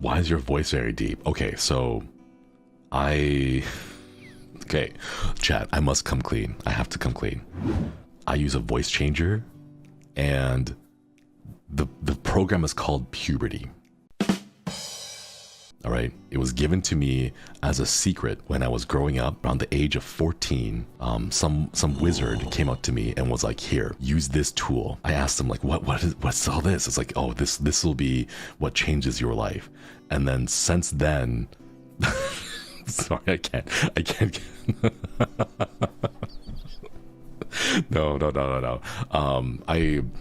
Why is your voice very deep? Okay, so okay, chat, I must come clean. I have to come clean. I use a voice changer, and the program is called Puberty. All right, it was given to me as a secret when I was growing up around the age of 14. Some wizard came up to me and was like, here, use this tool. I asked him like, what's all this? It's like, oh, this will be what changes your life. And then since then, sorry, I can't. No.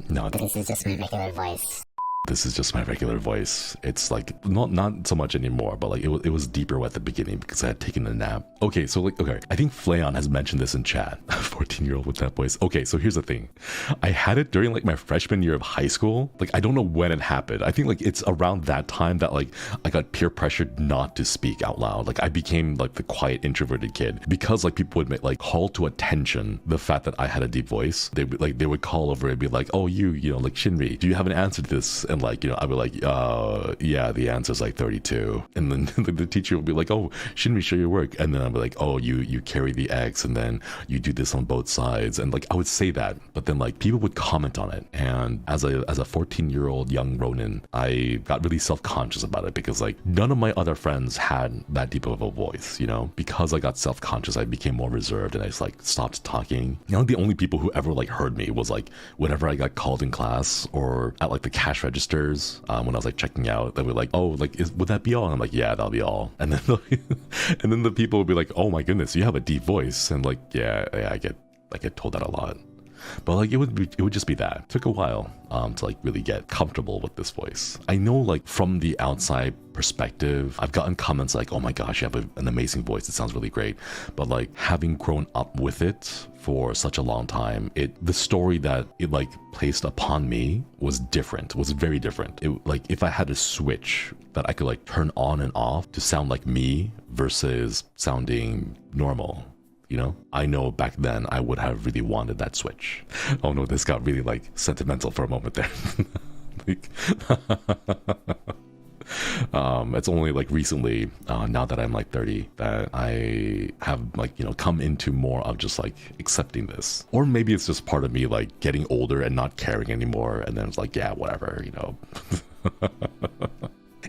No. This is just my regular voice. This is just my regular voice. It's like not so much anymore, but like it was deeper at the beginning because I had taken a nap. Okay, so like, okay, I think Flayon has mentioned this in chat. 14-year-old with that voice. Okay, so here's the thing. I had it during like my freshman year of high school. Like, I don't know when it happened. I think like it's around that time that like I got peer pressured not to speak out loud. Like I became like the quiet introverted kid because like people would like call to attention the fact that I had a deep voice. They would call over and be like, oh, you know, like Shinri, do you have an answer to this? And like, you know, I'd be like, yeah, the answer's like 32. And then the teacher would be like, oh, Shinri, show your work. And then I'd be like, oh, you carry the X and then you do this on both sides. And like, I would say that, but then like people would comment on it. And as a 14-year-old young Ronin, I got really self-conscious about it because like none of my other friends had that deep of a voice, you know, because I got self-conscious, I became more reserved and I just like stopped talking. You know, the only people who ever like heard me was like whenever I got called in class or at like the cash registers when I was like checking out, they were like, oh, like would that be all? And I'm like, yeah, that'll be all. And then and then the people would be like, oh my goodness, you have a deep voice. And like, yeah, I get told that a lot. But like it would just be that. It took a while to like really get comfortable with this voice. I know like from the outside perspective, I've gotten comments like, oh my gosh, you have an amazing voice, it sounds really great. But like having grown up with it for such a long time, the story that it like placed upon me was different, was very different. It like if I had a switch that I could like turn on and off to sound like me versus sounding normal, you know, I know back then I would have really wanted that switch. Oh no, this got really like sentimental for a moment there. Like, it's only like recently, now that I'm like 30, that I have like, you know, come into more of just like accepting this. Or maybe it's just part of me like getting older and not caring anymore. And then it's like, yeah, whatever, you know.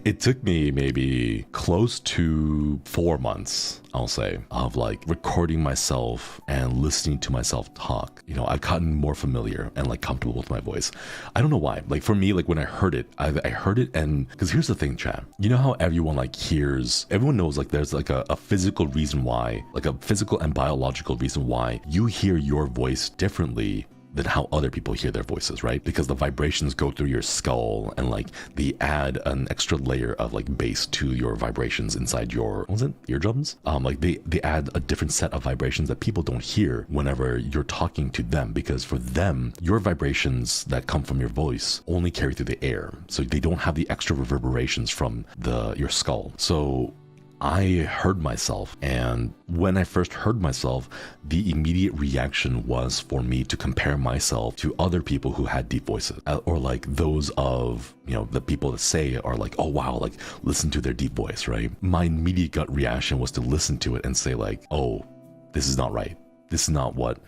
It took me maybe close to 4 months, I'll say, of like recording myself and listening to myself talk. You know, I've gotten more familiar and like comfortable with my voice. I don't know why. Like for me, like when I heard it, I heard it, and because here's the thing, chat. You know how everyone like hears, everyone knows like there's like a physical reason why, like a physical and biological reason why you hear your voice differently than how other people hear their voices, right? Because the vibrations go through your skull and like they add an extra layer of like bass to your vibrations inside your, what was it, eardrums? Like they add a different set of vibrations that people don't hear whenever you're talking to them, because for them, your vibrations that come from your voice only carry through the air. So they don't have the extra reverberations from your skull. So I heard myself, and when I first heard myself, the immediate reaction was for me to compare myself to other people who had deep voices, or like those of, you know, the people that say are like, oh wow, like listen to their deep voice, right? My immediate gut reaction was to listen to it and say like, oh, this is not right. This is not what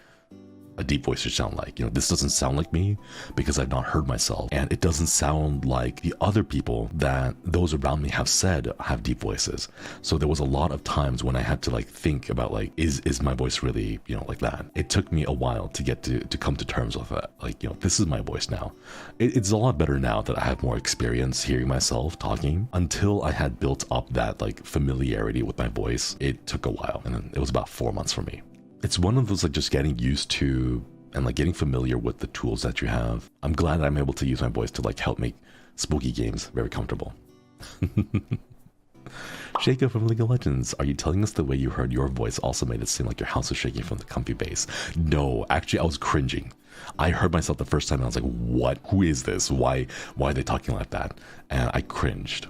a deep voice should sound like. You know, this doesn't sound like me because I've not heard myself, and it doesn't sound like the other people that those around me have said have deep voices. So there was a lot of times when I had to like think about like, is my voice really, you know, like that? It took me a while to get to come to terms with that. Like, you know, this is my voice now. It's a lot better now that I have more experience hearing myself talking. Until I had built up that like familiarity with my voice, it took a while, and then it was about 4 months for me. It's one of those like just getting used to and like getting familiar with the tools that you have. I'm glad I'm able to use my voice to like help make spooky games very comfortable. Shaco from League of Legends, are you telling us the way you heard your voice also made it seem like your house was shaking from the comfy bass? No, actually I was cringing. I heard myself the first time and I was like, what? Who is this? Why are they talking like that? And I cringed.